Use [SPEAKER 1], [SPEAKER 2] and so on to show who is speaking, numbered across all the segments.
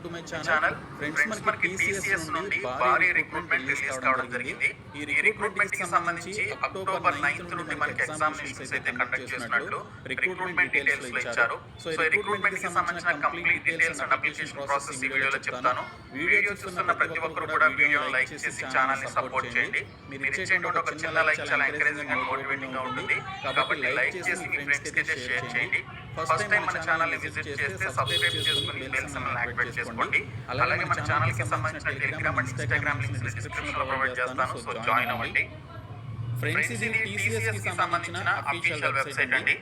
[SPEAKER 1] To my channel. Friends, మనకి TCS నుండి భారీ రిక్రూట్మెంట్ రిలీజ్ కావడం జరిగింది. ఈ రిక్రూట్మెంట్ కి సంబంధించి అక్టోబర్ 9th నుండి మనకి ఎగ్జామినేషన్స్ అయితే కండక్ట్ చేస్తున్నట్లు రిక్రూట్మెంట్ డీటెయిల్స్ లో ఇచ్చారు. సో ఈ రిక్రూట్మెంట్ కి సంబంధించిన complete details and application process ఈ వీడియోలో చెప్తాను. వీడియో చూస్తున్న ప్రతి ఒక్కరు కూడా వీడియోని లైక్ చేసి ఛానల్ ని సపోర్ట్ చేయండి. మీరు ఇచ్చేటువంటి ఒక చిన్న లైక్ చాలా ఎంకరేజింగ్ అండ్ మోటివేటింగ్ గా ఉంటుంది. కాబట్టి లైక్ చేసి మీ ఫ్రెండ్స్ కి అయితే షేర్ చేయండి. ఫస్ట్ టైం మన ఛానల్ ని విజిట్ చేస్తే సబ్స్క్రైబ్ చేసుకుని బెల్ సింబల్ యాక్టివేట్ చేసుకోండి. అలాగే మన ఛానల్ కి సంబంధించిన Telegram and Instagram links description లో ప్రొవైడ్ చేస్తాను. సో జాయిన్ అవ్వండి. ఫ్రెండ్స్, ఇది టీసీఎస్ కి సంబంధించిన అఫీషియల్ వెబ్సైట్ అండి.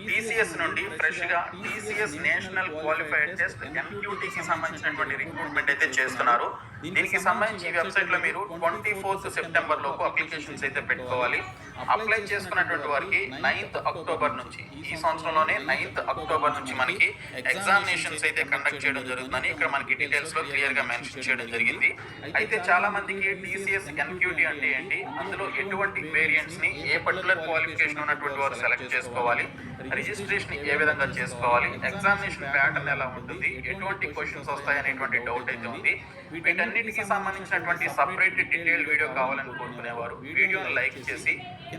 [SPEAKER 1] టీసీఎస్ నుండి ఫ్రెష్ గా TCS national qualified test MQT కి సంబంధించినటువంటి రిక్రూట్మెంట్ అయితే చేస్తున్నారు. దీనికి సంబంధించి ఈ వెబ్సైట్ లో మీరు 24th సెప్టెంబర్ లోపు అప్లికేషన్స్ అయితే పెట్టుకోవాలి. అప్లై చేసుకున్నటువంటి వారికి 9th అక్టోబర్ నుంచి, ఈ సంవత్సరంలోనే 9th అక్టోబర్ నుంచి మనకి ఎగ్జామినేషన్స్ అయితే కండక్ట్ చేయడం జరుగుతుందని ఇక్కడ మనకి డీటెయిల్స్ లో క్లియర్ గా మెన్షన్ చేయడం జరిగింది. అయితే చాలా మందికి టీసీఎస్ ఎన్క్యూటీ అంటే ఏంటి, అందులో ఎటువంటి వేరియంట్స్ ని ఏ పర్టికులర్ క్వాలిఫికేషన్ ఉన్నటువంటి వారు సెలెక్ట్ చేసుకోవాలి, రిజిస్ట్రేషన్ ఏ విధంగా చేసుకోవాలి, ఎగ్జామినేషన్ ప్యాటర్న్ ఎలా ఉంటుంది, ఎటువంటి క్వశ్చన్స్ వస్తాయి అనేటువంటి డౌట్ అయితే ఉంది. వీటన్నిటికి సంబంధించినటువంటి సపరేట్ డీటెయిల్ వీడియో కావాలని కోరుకునేవారు వీడియోని లైక్ చేసి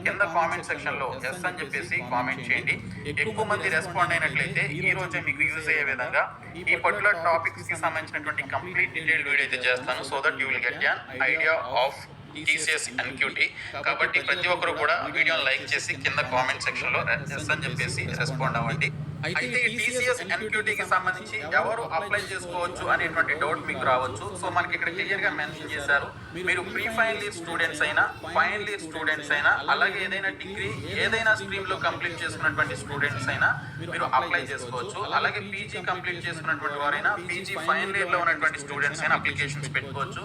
[SPEAKER 1] కింద కామెంట్ సెక్షన్ లో ఎస్ అని చెప్పేసి కామెంట్ చేయండి. ఎక్కువ మంది రెస్పాండ్ అయినట్లయితే ఈ రోజే మీకు యూజ్ అయ్యే విధంగా ఈ పర్టికులర్ టాపిక్స్ కి సంబంధించినటువంటి కంప్లీట్ డీటెయిల్ వీడియో అయితే చేస్తాను. So that you will get an idea of TCS NQT. కాబట్టి ప్రతి ఒక్కరు కూడా వీడియోని లైక్ చేసి కింద కామెంట్ సెక్షన్ లో ఎస్ అని చెప్పేసి రెస్పాండ్ అవ్వండి. అయితే ఈ టీసీఎస్ ఎన్క్యూటీకి సంబంధించి ఎవరు అప్లై చేసుకోవచ్చు అనేటువంటి డౌట్ మీకు రావచ్చు. సో మనకి ఇక్కడ క్లియర్ గా మెన్షన్ చేశారు, మీరు ప్రీ ఫైనల్ ఇయర్ స్టూడెంట్స్ అయినా, ఫైనల్ ఇయర్ స్టూడెంట్స్ అయినా, అలాగే ఏదైనా డిగ్రీ ఏదైనా స్ట్రీమ్ లో కంప్లీట్ చేసుకున్నటువంటి స్టూడెంట్స్ అయినా మీరు అప్లై చేసుకోవచ్చు. అలాగే పీజీ కంప్లీట్ చేసుకున్నటువంటి వారైనా, పీజీ ఫైనల్ ఇయర్ లో ఉన్నటువంటి స్టూడెంట్స్ అయినా అప్లికేషన్స్ పెట్టుకోవచ్చు.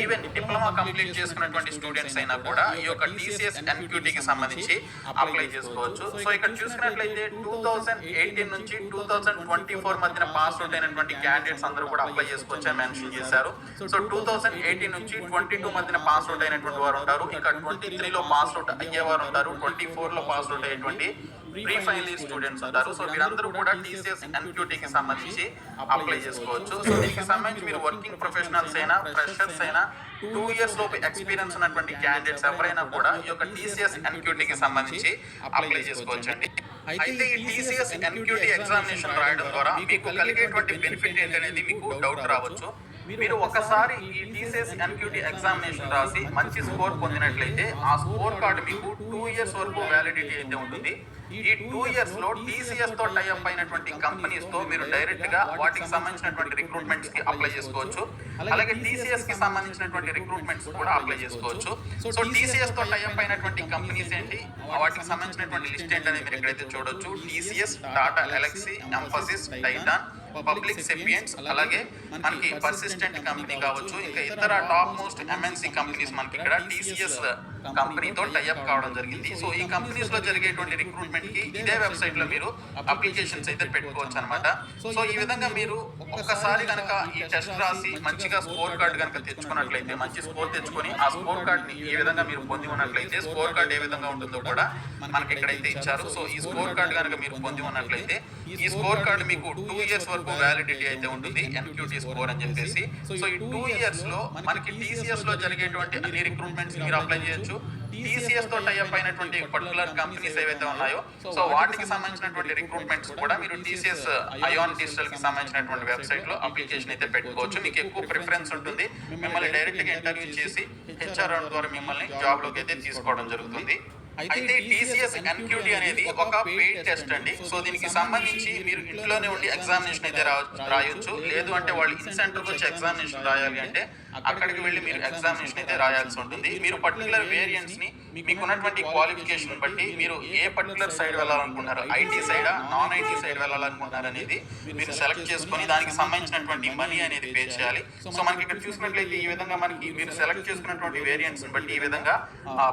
[SPEAKER 1] ఈవెన్ డిప్లొమా కంప్లీట్ చేసుకున్నటువంటి స్టూడెంట్స్ అయినా కూడా ఈ యొక్క టీసీఎస్ ఎన్క్యూటీకి సంబంధించి అప్లై చేసుకోవచ్చు. సో ఇక్కడ చూసుకున్నట్లయితే 2018 నుంచి 2024 మధ్యన పాస్ అవుట్ అయినటువంటి క్యాండిడేట్స్ అందరూ కూడా అప్లై చేసుకోవచ్చు అని మెన్షన్ చేశారు. సో 2018 నుంచి 22 మధ్యన పాస్ అవుట్ అయినటువంటి వారు ఉంటారు, ఇంకా 23 లో పాస్ అవుట్ అయ్యేవారు ఉంటారు, 24 లో పాస్ అవుట్ అయ్యేటువంటి ప్రీ ఫైనల్ ఇయర్ స్టూడెంట్స్ ఉంటారు. సో వీరందరూ కూడా టీసీఎస్ ఎన్క్యూటీకి సంబంధించి అప్లై చేసుకోవచ్చు. సో దీనికి సంబంధించి మీరు వర్కింగ్ ప్రొఫెషనల్స్ అయినా, ఫ్రెషర్స్ అయినా, 2 years లోపు ఎక్స్పీరియన్స్ ఉన్నటువంటి క్యాండిడేట్స్ ఎవరైనా కూడా ఈ యొక్క టీసీఎస్ ఎన్క్యూటీకి సంబంధించి అప్లై చేసుకోవచ్చు అండి. అయితే ఈ టీసీఎస్ ఎన్క్యూటీ ఎగ్జామినేషన్ రాయడం ద్వారా మీకు కలిగేటువంటి బెనిఫిట్ ఏంటనేది మీకు డౌట్ రావచ్చు. మీరు ఒకసారి ఈ టీసీఎస్ ఎన్క్యూటీ ఎగ్జామినేషన్ రాసి మంచి స్కోర్ పొందినట్లయితే ఆ స్కోర్ కార్డు మీకు 2 years వరకు వ్యాలిడిటీ అయితే ఉంటుంది. ఈ 2 years లో టీసీఎస్ తో టైఅప్ అయినటువంటి కంపెనీస్ తో మీరు డైరెక్ట్ గా వాటికి సంబంధించినటువంటి రిక్రూట్మెంట్స్ కి అప్లై చేసుకోవచ్చు. అలాగే టీసీఎస్ కి సంబంధించినటువంటి రిక్రూట్మెంట్స్ కూడా అప్లై చేసుకోవచ్చు. సో టీసీఎస్ తో టైఅప్ అయినటువంటి కంపెనీస్ ఏంటి, వాటికి సంబంధించినటువంటి లిస్ట్ ఏంటనేది మీరు ఎక్కడైతే చూడొచ్చు. TCS, Tata ఎలక్సీ, emphasis, Titan, public sapiens, అలాగే మనకి పర్సిస్టెంట్ కంపెనీ కావచ్చు, ఇంకా ఇతర టాప్ మోస్ట్ ఎంఎన్సీ కంపెనీస్ మనకి ఇక్కడ టీసీఎస్ కంపెనీతో టైఅప్ కావడం జరిగింది. సో ఈ కంపెనీస్ లో జరిగేటువంటి రిక్రూట్మెంట్ కి ఇదే వెబ్సైట్ లో మీరు అప్లికేషన్స్ అయితే పెట్టుకోవచ్చు అనమాట. సో ఈ విధంగా మీరు ఒక్కసారి కనుక ఈ టెస్ట్ రాసి మంచిగా స్కోర్ కార్డ్ కనుక తెచ్చుకున్నట్లయితే, మంచి స్కోర్ తెచ్చుకొని ఆ స్కోర్ కార్డ్ ని ఏ విధంగా మీరు పొంది ఉన్నట్లయితే, స్కోర్ కార్డ్ ఏ విధంగా ఉంటుందో కూడా మనకి ఎక్కడైతే ఇచ్చారు. సో ఈ స్కోర్ కార్డ్ కనుక మీరు పొంది ఉన్నట్లయితే ఈ స్కోర్ కార్డ్ మీకు 2 years వరకు వ్యాలిడిటీ అయితే ఉంటుంది, ఎన్క్యూటీ స్కోర్ అని చెప్పేసి. సో ఈ 2 years లో మనకి టీసీఎస్ లో జరిగేటువంటి అన్ని రిక్రూట్మెంట్స్ మీరు అప్లై చేయొచ్చు. టీసీఎస్ తో టైఅప్ అయినటువంటి పర్టికులర్ కంపెనీస్ ఏవైతే ఉన్నాయో సో వాటికి సంబంధించినటువంటి రిక్రూట్మెంట్స్ కూడా మీరు టీసీఎస్ అయాన్ డిజిటల్ కి సంబంధించినటువంటి వెబ్సైట్ లో అప్లికేషన్ అయితే పెట్టుకోవచ్చు. మీకు ఎక్కువ ప్రిఫరెన్స్ ఉంటుంది. మిమ్మల్ని డైరెక్ట్ గా ఇంటర్వ్యూ చేసి హెచ్ఆర్ ద్వారా మిమ్మల్ని జాబ్ లోకి అయితే తీసుకోవడం జరుగుతుంది. అయితే టీసీఎస్ ఎన్క్యూటీ అనేది ఒక పెయిడ్ టెస్ట్ అండి. సో దీనికి సంబంధించి మీరు ఇంట్లోనే ఉండి ఎగ్జామినేషన్ అయితే రాయొచ్చు. లేదు అంటే వాళ్ళు ఇన్ సెంటర్కి వచ్చి ఎగ్జామినేషన్ రాయాలి అంటే అక్కడికి వెళ్ళి మీరు ఎగ్జామినేషన్ అయితే రాయాల్సి ఉంటుంది. మీరు పర్టికులర్ వేరియంట్స్ ని మీకు ఉన్నటువంటి క్వాలిఫికేషన్ బట్టి మీరు ఏ పర్టికులర్ సైడ్ వెళ్ళాలనుకుంటున్నారు, ఐటీ సైడా, నాన్ ఐటీ సైడ్ వెళ్ళాలనుకుంటున్నారు అనేది మీరు సెలెక్ట్ చేసుకొని దానికి సంబంధించినటువంటి మనీ అనేది పే చేయాలి. సో మనకి ఇక్కడ చూసినట్లయితే ఈ విధంగా మనకి మీరు సెలెక్ట్ చేసుకున్నటువంటి వేరియంట్స్ బట్టి ఈ విధంగా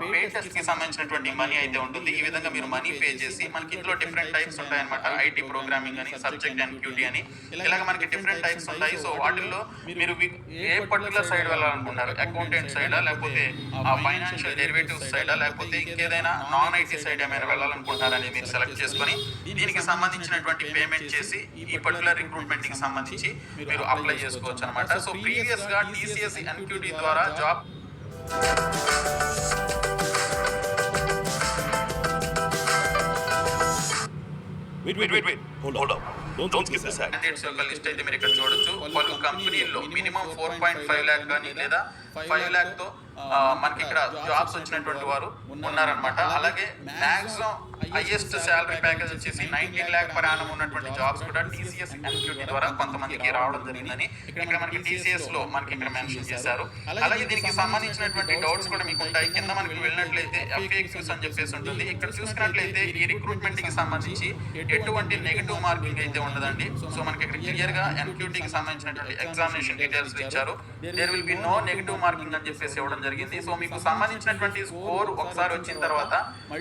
[SPEAKER 1] పే టెస్ట్ కి సంబంధించినటువంటి మనీ అయితే ఉంటుంది. ఈ విధంగా మీరు మనీ పే చేసి, మనకి ఇందులో డిఫరెంట్ టైప్స్ ఉంటాయన్నమాట. ఐటీ ప్రోగ్రామింగ్ అని, సబ్జెక్ట్ ఎన్క్యూటీ అని, ఇలాగ మనకి డిఫరెంట్ టైప్స్ ఉంటాయి. సో వాటిల్లో మీరు ఏ పర్టికులర్ సైడ్ వెళ్ళాలనుకుంటున్నారు, అకౌంటెంట్ సైడా, లేకపోతే ఫైనాన్షియల్ డెరివేటివ్ సైడ్, సైడా లేకపోతే ఇంకేదైనా నాన్ ఐటీ సైడ్ ఏమైనా వెళ్ళాలనుకుంటున్నారని మీరు సెలెక్ట్ చేసుకొని దీనికి సంబంధించినటువంటి పేమెంట్ చేసి ఈ పర్టికులర్ రిక్రూట్మెంట్ కి సంబంధించి మీరు అప్లై చేసుకోవచ్చు అనమాట. సో ప్రీవియస్ గా టీసీఎస్ ఎన్క్యూటీ ద్వారా job
[SPEAKER 2] Wait. Hold up. Don't skip this act.
[SPEAKER 1] Candidates యొక్క లిస్ట్ అయితే మీరు ఇక్కడ చూడొచ్చు. పలు కంపెనీల్లో మినిమం 4.5 lakh కానీ లేదా 5 lakh తో మనకి ఇక్కడ జాబ్స్ వచ్చినటువంటి వారు ఉన్నారనమాట. అలాగే మ్యాక్సిమం హైయెస్ట్ శాలరీ ప్యాకేజ్ వచ్చేసి 19 lakh per annum ఉన్నటువంటి జాబ్స్ కూడా టీసీఎస్ ఎన్క్యూటీ ద్వారా కొంతమందికి రావడం జరిగిందని ఇక్కడ మనకి టీసీఎస్ లో మనకి ఇక్కడ మెన్షన్ చేశారు. అలాగే దీనికి సంబంధించినటువంటి డౌట్స్ కూడా మీకు ఉంటాయి. కింద మనకి వెళ్ళినట్లయితే FAQs అని చెప్పేసి ఉంటుంది. ఇక్కడ చూసుకున్నట్లయితే ఈ రిక్రూట్మెంట్ కి సంబంధించి ఎటువంటి నెగటివ్ మార్కింగ్ అయితే ఉండదండి. సో మనకి ఇక్కడ క్లియర్ గా ఎన్క్యూటీకి సంబంధించినటువంటి ఎగ్జామినేషన్ డీటెయిల్స్ ఇచ్చారు. There will be no negative marking అని చెప్పేసి ఇవ్వడం జరిగింది. సో మీకు సంబంధించినటువంటి స్కోర్ ఒకసారి వచ్చిన తర్వాత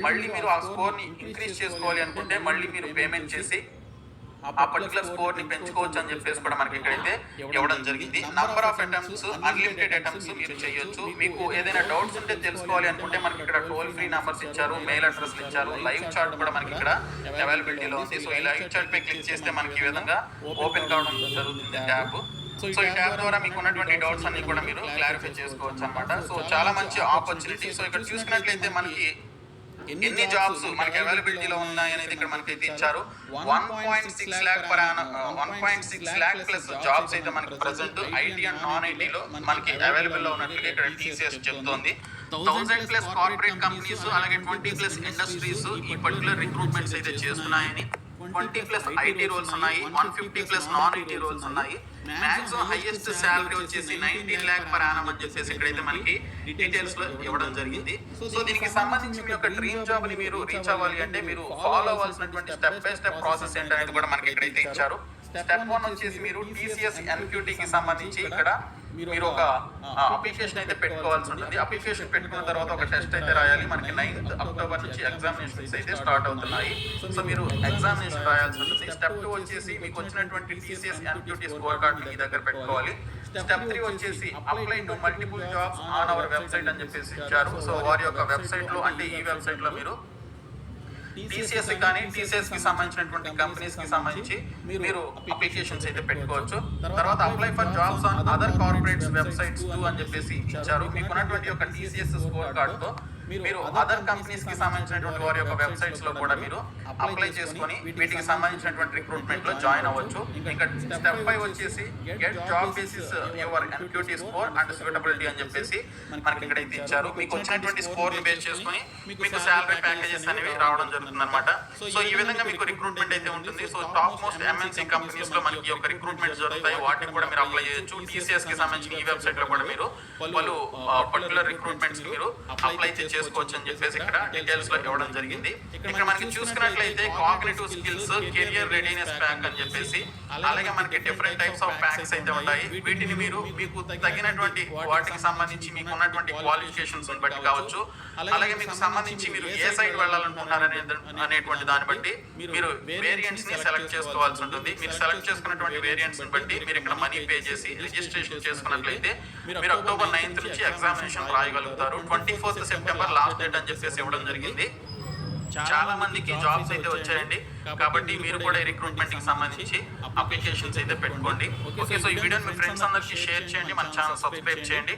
[SPEAKER 1] మళ్ళీ మీరు ఆ స్కోర్ ని ఇంక్రీజ్ చేసుకోవాలి అనుకుంటే మళ్ళీ మీరు పేమెంట్ చేసి ఆ పర్టికులర్ స్కోర్ ని పెంచుకోవచ్చు అని చెప్పేసి కూడా మనకి ఇక్కడైతే ఇవ్వడం జరిగింది. Number of attempts unlimited attempts మీరు చేయొచ్చు. మీకు ఏదైనా డౌట్స్ ఉంటే తెలుసుకోవాలి అనుకుంటే మనకి ఇక్కడ టోల్ ఫ్రీ నంబర్స్ ఇచ్చారు, మెయిల్ అడ్రస్ ఇచ్చారు, లైవ్ చాట్ కూడా మనకి ఇక్కడ అవైలబిలిటీలో ఉంది. సో ఈ లైవ్ చాట్ పై క్లిక్ చేస్తే మనకి ఈ విధంగా ఓపెన్ కావడం జరుగుతుంది ట్యాబ్. సో ఈ ట్యాబ్ ద్వారా మీకు ఉన్నటువంటి డౌట్స్ అన్ని కూడా మీరు క్లారిఫై చేసుకోవచ్చు అనమాట. సో చాలా మంచి ఆపర్చునిటీ. సో ఇక్కడ చూసుకున్నట్లయితే మనకి ఎన్ని జాబ్స్ మనకి అవైలబిలిటీలో ఉన్నాయి అనేది ఇక్కడ మనకైతే ఇచ్చారు. 1.6 lakh per annum 1.6 lakh plus jobs అయితే మనకి ప్రెసెంట్ ఐటీ అండ్ నాన్ ఐటీలో మనకి అవైలబుల్ లో ఉన్నట్లుగా ఇక్కడ టీసీఎస్ చెప్తోంది. 1000+ కార్పొరేట్ కంపెనీస్ అలాగే 20+ ఇండస్ట్రీస్ ఈ పర్టికులర్ రిక్రూట్మెంట్స్ అయితే చేస్తున్నాయని, 20+ ఐటీ రోల్స్ ఉన్నాయి, 150+ నాన్ ఐటీ రోల్స్ ఉన్నాయి. మ్యాక్సిమం హైయెస్ట్ శాలరీ వచ్చేసి 19 lakh per annum అని చెప్పేసి ఇక్కడైతే మనకి డీటెయిల్స్ లో ఇవ్వడం జరిగింది. సో దీనికి సంబంధించి మీ యొక్క డ్రీమ్ జాబ్ ని మీరు రీచ్ అవ్వాలి అంటే మీరు ఫాలో అవ్వాల్సినటువంటి స్టెప్ బై స్టెప్ ప్రాసెస్ ఏంటనేది కూడా మనకి ఇక్కడైతే ఇచ్చారు. స్టెప్ 1 వచ్చేసి మీరు టీసీఎస్ ఎన్క్యూటీకి సంబంధించి ఇక్కడ మీరు ఒక అప్లికేషన్ అయితే పెట్టుకోవాల్సి ఉంటుంది. అప్లికేషన్ పెట్టుకున్న తర్వాత ఒక టెస్ట్ అయితే రాయాలి. మనకి 9th October నుంచి ఎగ్జామినేషన్స్ అయితే స్టార్ట్ అవుతున్నాయి. సో మీరు ఎగ్జామినేషన్ రాయాల్సి ఉంటుంది. స్టెప్ 2 వచ్చేసి మీకు వచ్చినటువంటి టీసీఎస్ ఎన్క్యూటీ స్కోర్ కార్డ్ మీ దగ్గర పెట్టుకోవాలి. స్టెప్ 3 వచ్చేసి apply to multiple jobs on our website అని చెప్పేసి ఇచ్చారు. సో వారి యొక్క వెబ్సైట్ లో అంటే ఈ వెబ్సైట్ లో మీరు టీసీఎస్ కానీ టీసీఎస్ కి సంబంధించినటువంటి కంపెనీస్ కి సంబంధించి మీరు అప్లికేషన్స్ అయితే పెట్టుకోవచ్చు. తర్వాత apply for jobs on other corporates websites two అని చెప్పేసి ఇచ్చారు. మీకు ఉన్నటువంటి ఒక టీసీఎస్ స్కోర్ కార్డ్ తో మీరు అదర్ కంపెనీస్ కి సంబంధించినటువంటి వారి యొక్క వెబ్సైట్స్ లో కూడా మీరు అప్లై చేసుకొని వీటికి సంబంధించినటువంటి రిక్రూట్మెంట్ లో జాయిన్ అవ్వచ్చు. ఇంకా స్టెప్ 5 వచ్చేసి get job basis your NQT score and suitability అని చెప్పేసి మనకి ఇక్కడైతే ఇచ్చారు. మీకు వచ్చినటువంటి స్కోర్ ని బేస్ చేసుకొని మీకు శాలరీ ప్యాకేజెస్ అనేవి రావడం జరుగుతుంది అనమాట. సో ఈ విధంగా మీకు రిక్రూట్మెంట్ అయితే ఉంటుంది. So top most MNC companies లో మనకి యొక్క రిక్రూట్మెంట్ జరుగుతాయి. వాటికి కూడా మీరు అప్లై చేయొచ్చు. టీసీఎస్ కి సంబంధించిన ఈ వెబ్సైట్ లో కూడా మీరు పలు పర్టికులర్ రిక్రూట్మెంట్స్ కి మీరు అప్లై చేసుకోవచ్చు అని చెప్పేసి ఇక్కడ డీటెయిల్స్ లో ఇవ్వడం జరిగింది. ఇక్కడ మనకి చూసుకున్నట్లయితే cognitive skills, career readiness pack అని చెప్పేసి అలాగే మనకి డిఫరెంట్ టైప్స్ ఆఫ్ ప్యాక్స్ అయితే ఉంటాయి. వీటిని మీరు మీకు తగినటువంటి వాటికి సంబంధించి మీకు ఉన్నటువంటి క్వాలిఫికేషన్స్ బట్టి కావచ్చు, అలాగే మీకు సంబంధించి మీరు ఏ సైడ్ వెళ్ళాలనుకుంటున్నారనే అనేటువంటి దాన్ని బట్టి మీరు వేరియంట్స్ ని సెలెక్ట్ చేసుకోవాల్సి ఉంటుంది. మీరు సెలెక్ట్ చేసుకున్నటువంటి వేరియంట్స్ ని బట్టి మీరు ఇక్కడ మనీ పే చేసి రిజిస్ట్రేషన్ చేసుకున్నట్లయితే మీరు October 9th నుంచి ఎగ్జామినేషన్ రాయగలుగుతారు. 24th September లాస్ట్ డేట్ అని చెప్పేసి ఇవ్వడం జరిగింది. చాలా మందికి జాబ్స్ అయితే వచ్చాయండి. కాబట్టి మీరు కూడా ఈ రిక్రూట్మెంట్ కి సంబంధించి అప్లికేషన్స్ అయితే పెట్టుకోండి. ఓకే, సో ఈ వీడియోని మీ ఫ్రెండ్స్ అందరికీ షేర్ చేయండి, మన ఛానల్ సబ్స్క్రైబ్ చేయండి.